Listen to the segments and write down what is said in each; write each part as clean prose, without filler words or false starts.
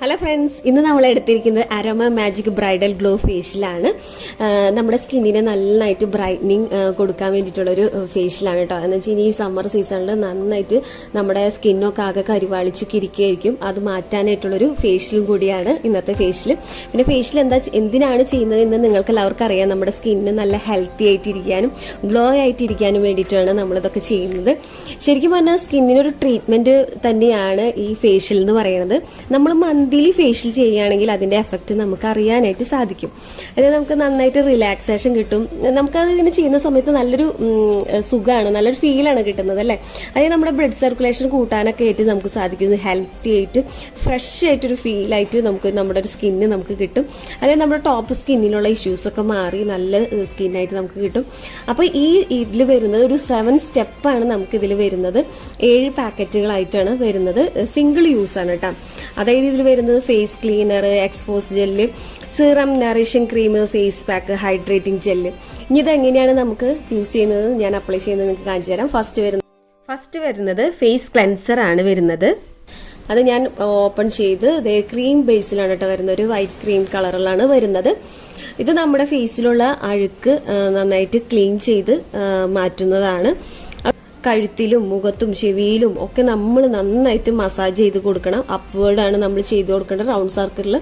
Hello friends, ഇന്ന് നമ്മൾ എടുത്തിരിക്കുന്നത് അരോമ മാജിക് ബ്രൈഡൽ ഗ്ലോ ഫേഷ്യലാണ്. നമ്മുടെ സ്കിന്നിനെ നന്നായിട്ട് ബ്രൈറ്റനിങ് കൊടുക്കാൻ വേണ്ടിയിട്ടുള്ളൊരു ഫേഷ്യലാണ് കേട്ടോ. എന്ന് വെച്ചാൽ ഈ സമ്മർ സീസണിൽ നന്നായിട്ട് നമ്മുടെ സ്കിന്നൊക്കെ ആകെ കരിവാളിച്ച് കിരിക്കുകയായിരിക്കും. അത് മാറ്റാനായിട്ടുള്ളൊരു ഫേഷ്യലും കൂടിയാണ് ഇന്നത്തെ ഫേഷ്യൽ. പിന്നെ ഫേഷ്യൽ എന്തിനാണ് ചെയ്യുന്നത് എന്ന് നിങ്ങൾക്ക് എല്ലാവർക്കും അറിയാം. നമ്മുടെ സ്കിന്നിന് നല്ല ഹെൽത്തി ആയിട്ടിരിക്കാനും ഗ്ലോ ആയിട്ടിരിക്കാനും വേണ്ടിയിട്ടാണ് നമ്മളിതൊക്കെ ചെയ്യുന്നത്. ശരിക്കും പറഞ്ഞാൽ സ്കിന്നിനൊരു ട്രീറ്റ്മെന്റ് തന്നെയാണ് ഈ ഫേഷ്യൽ എന്ന് പറയുന്നത്. നമ്മൾ മന്ത്ലി ഫേഷ്യൽ ചെയ്യുകയാണെങ്കിൽ അതിന്റെ എഫക്റ്റ് നമുക്ക് അറിയാനായിട്ട് സാധിക്കും. അതായത് നമുക്ക് നന്നായിട്ട് റിലാക്സേഷൻ കിട്ടും. നമുക്കത് ഇങ്ങനെ ചെയ്യുന്ന സമയത്ത് നല്ലൊരു സുഖമാണ്, നല്ലൊരു ഫീലാണ് കിട്ടുന്നത് അല്ലേ. അതായത് നമ്മുടെ ബ്ലഡ് സർക്കുലേഷൻ കൂട്ടാനൊക്കെ ആയിട്ട് നമുക്ക് സാധിക്കും. ഹെൽത്തി ആയിട്ട് ഫ്രഷ് ആയിട്ടൊരു ഫീലായിട്ട് നമുക്ക് നമ്മുടെ ഒരു സ്കിന്ന് നമുക്ക് കിട്ടും. അതായത് നമ്മുടെ ടോപ്പ് സ്കിന്നിലുള്ള ഇഷ്യൂസൊക്കെ മാറി നല്ല സ്കിന്നായിട്ട് നമുക്ക് കിട്ടും. അപ്പോൾ ഈ ഇതിൽ വരുന്നത് ഒരു 7 സ്റ്റെപ്പാണ് നമുക്ക് ഇതിൽ വരുന്നത്. 7 പാക്കറ്റുകളായിട്ടാണ് വരുന്നത്. സിംഗിൾ യൂസ് ആണ് കേട്ടോ. അതായത് ഇതിൽ വരുന്നത് face cleaner, expose gel, serum, nourishing cream, face pack, hydrating gel. ഇനി ഇതെങ്ങനെയാണ് നമുക്ക് യൂസ് ചെയ്യുന്നത്, ഞാൻ അപ്ലൈ ചെയ്യുന്നത് നിങ്ങൾക്ക് കാണിച്ചു തരാം. ഫസ്റ്റ് വരുന്നത് ഫേസ് ക്ലെൻസർ ആണ് വരുന്നത്. അത് ഞാൻ ഓപ്പൺ ചെയ്ത് ക്രീം ബേസിലാണ് കേട്ടോ വരുന്നത്. ഒരു വൈറ്റ് ക്രീം കളറിലാണ് വരുന്നത്. ഇത് നമ്മുടെ ഫേസിലുള്ള അഴുക്ക് നന്നായിട്ട് ക്ലീൻ ചെയ്ത് മാറ്റുന്നതാണ്. കഴുത്തിലും മുഖത്തും ചെവിയിലും ഒക്കെ നമ്മൾ നന്നായിട്ട് മസാജ് ചെയ്ത് കൊടുക്കണം. അപ്വേർഡാണ് നമ്മൾ ചെയ്ത് കൊടുക്കേണ്ടത്. റൗണ്ട് സർക്കിളിൽ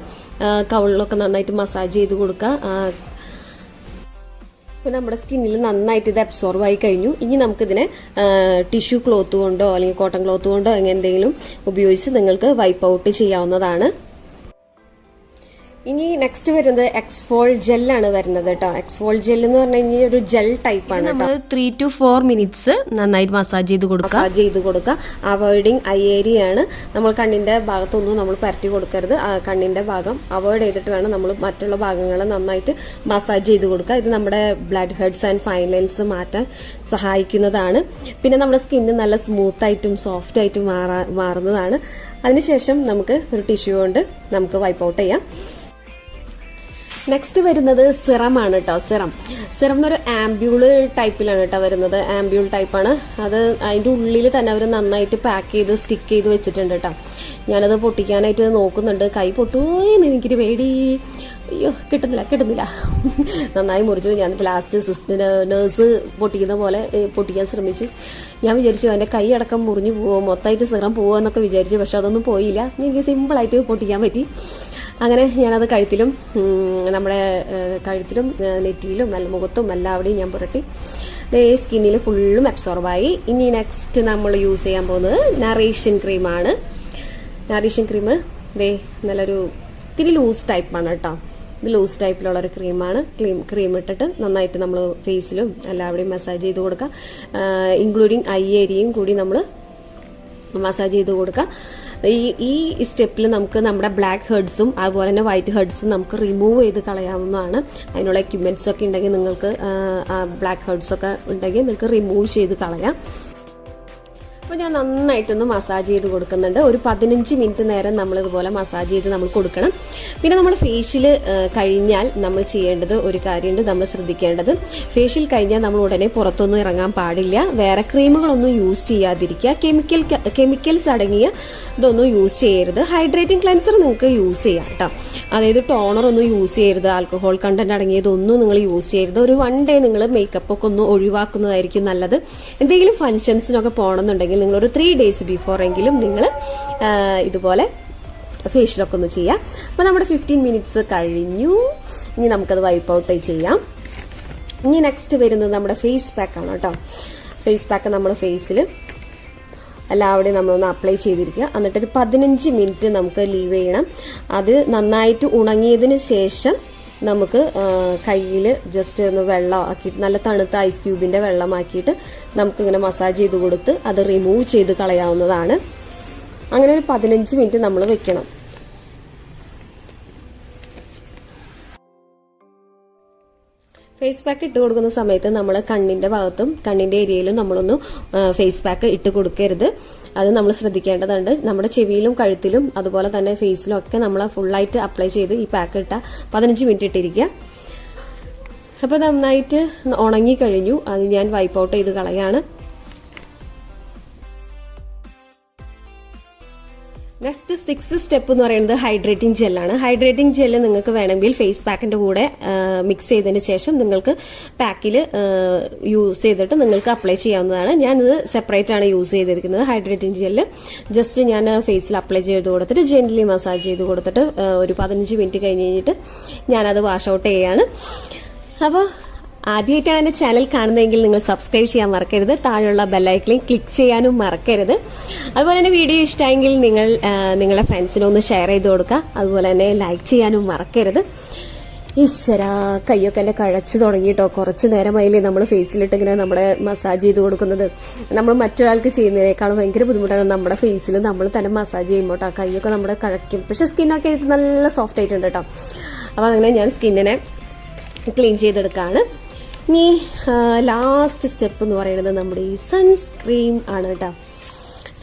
കവിളിലൊക്കെ നന്നായിട്ട് മസാജ് ചെയ്ത് കൊടുക്കുക. ഇപ്പം നമ്മുടെ സ്കിന്നിൽ നന്നായിട്ട് ഇത് അബ്സോർവ് ആയി കഴിഞ്ഞു. ഇനി നമുക്കിതിനെ ടിഷ്യൂ ക്ലോത്ത് കൊണ്ടോ അല്ലെങ്കിൽ കോട്ടൺ ക്ലോത്ത് കൊണ്ടോ അങ്ങനെ എന്തെങ്കിലും ഉപയോഗിച്ച് നിങ്ങൾക്ക് വൈപ്പ് ഔട്ട് ചെയ്യാവുന്നതാണ്. ഇനി നെക്സ്റ്റ് വരുന്നത് എക്സ്ഫോൾ ജെല്ലാണ് വരുന്നത് കേട്ടോ. എക്സ്ഫോൾ ജെൽ എന്ന് പറഞ്ഞു കഴിഞ്ഞാൽ ഒരു ജെൽ ടൈപ്പാണ്. നമ്മൾ 3 to 4 മിനിറ്റ്സ് നന്നായിട്ട് മസാജ് ചെയ്ത് കൊടുക്കുക. അവോയ്ഡിങ് ഐ ഏരിയയാണ്. നമ്മൾ കണ്ണിന്റെ ഭാഗത്തൊന്നും നമ്മൾ പരട്ടി കൊടുക്കരുത്. കണ്ണിന്റെ ഭാഗം അവോയ്ഡ് ചെയ്തിട്ട് വേണം നമ്മൾ മറ്റുള്ള ഭാഗങ്ങൾ നന്നായിട്ട് മസാജ് ചെയ്ത് കൊടുക്കുക. ഇത് നമ്മുടെ blood heads and fine lines മാറ്റാൻ സഹായിക്കുന്നതാണ്. പിന്നെ നമ്മുടെ സ്കിന്ന് നല്ല സ്മൂത്ത് ആയിട്ടും സോഫ്റ്റ് ആയിട്ടും മാറുന്നതാണ്. അതിനുശേഷം നമുക്ക് ഒരു ടിഷ്യൂ കൊണ്ട് നമുക്ക് വൈപ്പ് ഔട്ട് ചെയ്യാം. നെക്സ്റ്റ് വരുന്നത് സിറം ആണ് കേട്ടോ. സിറം എന്നൊരു ആംബ്യൂള് ടൈപ്പിലാണ് കേട്ടോ വരുന്നത്. ആംബ്യൂൾ ടൈപ്പാണ് അത്. അതിന്റെ ഉള്ളിൽ തന്നെ അവർ നന്നായിട്ട് പാക്ക് ചെയ്ത് സ്റ്റിക്ക് ചെയ്ത് വെച്ചിട്ടുണ്ട് കേട്ടോ. ഞാനത് പൊട്ടിക്കാനായിട്ട് നോക്കുന്നുണ്ട്. കൈ പൊട്ടുപോയെന്ന് എനിക്കൊരു പേടി. അയ്യോ, കിട്ടുന്നില്ല. നന്നായി മുറിച്ചു. ഞാൻ ലാസ്റ്റ് നേഴ്സ് പൊട്ടിക്കുന്ന പോലെ പൊട്ടിക്കാൻ ശ്രമിച്ചു. ഞാൻ വിചാരിച്ചു എൻ്റെ കൈ അടക്കം മുറിഞ്ഞു പോവോ, മൊത്തമായിട്ട് സിറം പോവോ എന്നൊക്കെ വിചാരിച്ചു. പക്ഷെ അതൊന്നും പോയില്ല. എനിക്ക് സിമ്പിളായിട്ട് പൊട്ടിക്കാൻ പറ്റി. അങ്ങനെ ഞാനത് കഴുത്തിലും നമ്മുടെ കഴുത്തിലും നെറ്റിയിലും നല്ല മുഖത്തും എല്ലാവിടെയും ഞാൻ പുരട്ടി. സ്കിന്നിൽ ഫുള്ളും അബ്സോർബായി. ഇനി നെക്സ്റ്റ് നമ്മൾ യൂസ് ചെയ്യാൻ പോകുന്നത് നറിഷിംഗ് ക്രീമാണ്. നറിഷിംഗ് ക്രീം നല്ലൊരു ഇത്തിരി ലൂസ് ടൈപ്പാണ് കേട്ടോ. ഇത് ലൂസ് ടൈപ്പിലുള്ളൊരു ക്രീമാണ്. ക്രീം ഇട്ടിട്ട് നന്നായിട്ട് നമ്മൾ ഫേസിലും എല്ലാവിടെയും മസാജ് ചെയ്ത് കൊടുക്കുക. ഇൻക്ലൂഡിങ് ഐ ഏരിയയും കൂടി നമ്മൾ മസാജ് ചെയ്ത് കൊടുക്കുക. ഈ സ്റ്റെപ്പിൽ നമുക്ക് നമ്മുടെ ബ്ലാക്ക് ഹെഡ്സും അതുപോലെ തന്നെ വൈറ്റ് ഹെഡ്സും നമുക്ക് റിമൂവ് ചെയ്ത് കളയാവുന്നതാണ്. അതിനുള്ള എക്യുപ്മെന്റ്സ് ഒക്കെ ഉണ്ടെങ്കിൽ നിങ്ങൾക്ക് ബ്ലാക്ക് ഹെഡ്സ് ഒക്കെ ഉണ്ടെങ്കിൽ നിങ്ങൾക്ക് റിമൂവ് ചെയ്ത് കളയാം. അപ്പോൾ ഞാൻ നന്നായിട്ടൊന്ന് മസാജ് ചെയ്ത് കൊടുക്കുന്നുണ്ട്. ഒരു 15 മിനിറ്റ് നേരം നമ്മളിതുപോലെ മസാജ് ചെയ്ത് നമ്മൾ കൊടുക്കണം. പിന്നെ നമ്മൾ ഫേഷ്യൽ കഴിഞ്ഞാൽ നമ്മൾ ചെയ്യേണ്ടത് ഒരു കാര്യമുണ്ട്, നമ്മൾ ശ്രദ്ധിക്കേണ്ടത്. ഫേഷ്യൽ കഴിഞ്ഞാൽ നമ്മൾ ഉടനെ പുറത്തൊന്നും ഇറങ്ങാൻ പാടില്ല. വേറെ ക്രീമുകളൊന്നും യൂസ് ചെയ്യാതിരിക്കുക. കെമിക്കൽസ് അടങ്ങിയ ഇതൊന്നും യൂസ് ചെയ്യരുത്. ഹൈഡ്രേറ്റിംഗ് ക്ലെൻസർ നിങ്ങൾക്ക് യൂസ് ചെയ്യാം കേട്ടോ. അതായത് ടോണർ ഒന്നും യൂസ് ചെയ്യരുത്. ആൽക്കഹോൾ കണ്ടന്റ് അടങ്ങിയതൊന്നും നിങ്ങൾ യൂസ് ചെയ്യരുത്. ഒരു 1 ഡേ നിങ്ങൾ മേക്കപ്പ് ഒക്കെ ഒന്ന് ഒഴിവാക്കുന്നതായിരിക്കും നല്ലത്. എന്തെങ്കിലും ഫംഗ്ഷൻസിനൊക്കെ പോകണമെന്നുണ്ടെങ്കിൽ നിങ്ങളൊരു 3 ഡേയ്സ് ബിഫോർ എങ്കിലും നിങ്ങൾ ഇതുപോലെ ഫേഷ്യലൊക്കെ ഒന്ന് ചെയ്യാം. അപ്പോൾ നമ്മുടെ 15 മിനിറ്റ്സ് കഴിഞ്ഞു. ഇനി നമുക്കത് വൈപ്പ് ഔട്ട് ചെയ്യാം. ഇനി നെക്സ്റ്റ് വരുന്നത് നമ്മുടെ ഫേസ് പാക്കാണ് കേട്ടോ. ഫേസ് പാക്ക് നമ്മൾ ഫേസിൽ എല്ലാവിടെയും നമ്മളൊന്ന് അപ്ലൈ ചെയ്തിരിക്കുക. എന്നിട്ടൊരു 15 മിനിറ്റ് നമുക്ക് ലീവ് ചെയ്യണം. അത് നന്നായിട്ട് ഉണങ്ങിയതിന് ശേഷം നമുക്ക് കയ്യിൽ ജസ്റ്റ് ഒന്ന് വെള്ളം ആക്കിയിട്ട് നല്ല തണുത്ത ഐസ് ക്യൂബിന്റെ വെള്ളമാക്കിയിട്ട് നമുക്കിങ്ങനെ മസാജ് ചെയ്ത് കൊടുത്ത് അത് റിമൂവ് ചെയ്ത് കളയാവുന്നതാണ്. അങ്ങനെ ഒരു 15 മിനിറ്റ് നമ്മൾ വെക്കണം. ഫേസ് പാക്ക് ഇട്ട് കൊടുക്കുന്ന സമയത്ത് നമ്മൾ കണ്ണിന്റെ ഭാഗത്തും കണ്ണിന്റെ ഏരിയയിലും നമ്മളൊന്നും ഫേസ് പാക്ക് ഇട്ട് കൊടുക്കരുത്. അത് നമ്മൾ ശ്രദ്ധിക്കേണ്ടതുണ്ട്. നമ്മുടെ ചെവിയിലും കഴുത്തിലും അതുപോലെ തന്നെ ഫേസിലും ഒക്കെ നമ്മൾ ഫുള്ളായിട്ട് അപ്ലൈ ചെയ്ത് ഈ പാക്ക് ഇട്ട 15 മിനിറ്റ് ഇട്ടിരിക്കുക. അപ്പോൾ നന്നായിട്ട് ഉണങ്ങി കഴിഞ്ഞു. അത് ഞാൻ വൈപ്പ് ഔട്ട് ചെയ്ത് കളയാണ്. നെക്സ്റ്റ് 6th സ്റ്റെപ്പ് എന്ന് പറയുന്നത് ഹൈഡ്രേറ്റിംഗ് ജെല്ലാണ്. ഹൈഡ്രേറ്റിംഗ് ജെല്ല് നിങ്ങൾക്ക് വേണമെങ്കിൽ ഫേസ് പാക്കിന്റെ കൂടെ മിക്സ് ചെയ്തതിന് ശേഷം നിങ്ങൾക്ക് പാക്കിൽ യൂസ് ചെയ്തിട്ട് നിങ്ങൾക്ക് അപ്ലൈ ചെയ്യാവുന്നതാണ്. ഞാനിത് സെപ്പറേറ്റ് ആണ് യൂസ് ചെയ്തിരിക്കുന്നത്. ഹൈഡ്രേറ്റിംഗ് ജെല്ല് ജസ്റ്റ് ഞാൻ ഫേസിൽ അപ്ലൈ ചെയ്ത് കൊടുത്തിട്ട് ജെന്റലി മസാജ് ചെയ്ത് കൊടുത്തിട്ട് ഒരു 15 മിനിറ്റ് കഴിഞ്ഞിട്ട് ഞാനത് വാഷ് ഔട്ട് ചെയ്യാണ്. അപ്പോൾ ആദ്യമായിട്ടാണ് എൻ്റെ ചാനൽ കാണുന്നതെങ്കിൽ നിങ്ങൾ സബ്സ്ക്രൈബ് ചെയ്യാൻ മറക്കരുത്. താഴെയുള്ള ബെല്ലൈക്കണിൽ ക്ലിക്ക് ചെയ്യാനും മറക്കരുത്. അതുപോലെ തന്നെ വീഡിയോ ഇഷ്ടമായെങ്കിൽ നിങ്ങൾ നിങ്ങളുടെ ഫ്രണ്ട്സിനൊന്ന് ഷെയർ ചെയ്ത് കൊടുക്കുക. അതുപോലെ തന്നെ ലൈക്ക് ചെയ്യാനും മറക്കരുത്. ഈശ്വര, കയ്യൊക്കെ എൻ്റെ കഴച്ച് തുടങ്ങിയിട്ടോ. കുറച്ച് നേരമായില്ലേ നമ്മൾ ഫേസിലിട്ട് ഇങ്ങനെ നമ്മുടെ മസാജ് ചെയ്ത് കൊടുക്കുന്നത്. നമ്മൾ മറ്റൊരാൾക്ക് ചെയ്യുന്നതിനേക്കാളും ഭയങ്കര ബുദ്ധിമുട്ടാണ് നമ്മുടെ ഫേസിൽ നമ്മൾ തന്നെ മസാജ് ചെയ്യുമ്പോൾ കേട്ടോ. കയ്യൊക്കെ നമ്മുടെ കഴക്കും. പക്ഷെ സ്കിന്നൊക്കെ നല്ല സോഫ്റ്റ് ആയിട്ടുണ്ട് കേട്ടോ. അപ്പോൾ അങ്ങനെ ഞാൻ സ്കിന്നിനെ ക്ലീൻ ചെയ്തെടുക്കുകയാണ്. ഇനി ലാസ്റ്റ് സ്റ്റെപ്പ് എന്ന് പറയുന്നത് നമ്മുടെ ഈ സൺസ്ക്രീം ആണ് കേട്ടോ.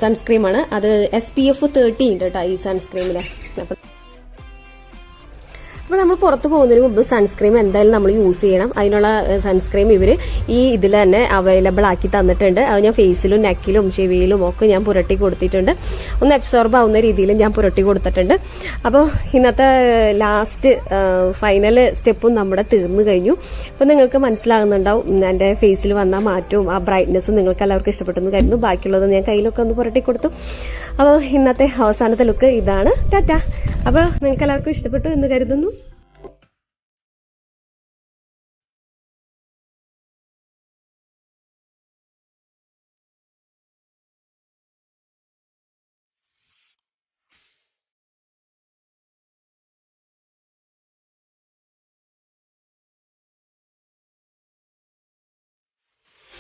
സൺസ്ക്രീമാണ്. അത് SPF 30 ഉണ്ട് കേട്ടോ ഈ സൺസ്ക്രീമിൽ. അപ്പോൾ നമ്മൾ പുറത്ത് പോകുന്നതിന് മുമ്പ് സൺസ്ക്രീം എന്തായാലും നമ്മൾ യൂസ് ചെയ്യണം. അതിനുള്ള സൺസ്ക്രീം ഇവർ ഈ ഇതിൽ തന്നെ അവൈലബിൾ ആക്കി തന്നിട്ടുണ്ട്. അത് ഞാൻ ഫേസിലും നെക്കിലും ചെവിയിലും ഒക്കെ ഞാൻ പുരട്ടി കൊടുത്തിട്ടുണ്ട്. ഒന്ന് അബ്സോർബ് ആവുന്ന രീതിയിൽ ഞാൻ പുരട്ടി കൊടുത്തിട്ടുണ്ട്. അപ്പോൾ ഇന്നത്തെ ലാസ്റ്റ് ഫൈനൽ സ്റ്റെപ്പും നമ്മുടെ തീർന്നു കഴിഞ്ഞു. അപ്പോൾ നിങ്ങൾക്ക് മനസ്സിലാകുന്നുണ്ടാവും എൻ്റെ ഫേസിൽ വന്ന മാറ്റവും ആ ബ്രൈറ്റ്നസ്സും നിങ്ങൾക്ക് എല്ലാവർക്കും ഇഷ്ടപ്പെട്ടെന്ന് കരുതുന്നു. ബാക്കിയുള്ളത് ഞാൻ കയ്യിലൊക്കെ ഒന്ന് പുരട്ടി കൊടുത്തു. അപ്പോൾ ഇന്നത്തെ അവസാനത്തെ ലുക്ക് ഇതാണ്. ടാറ്റ. അപ്പോൾ നിങ്ങൾക്ക് എല്ലാവർക്കും ഇഷ്ടപ്പെട്ടു എന്ന് കരുതുന്നു.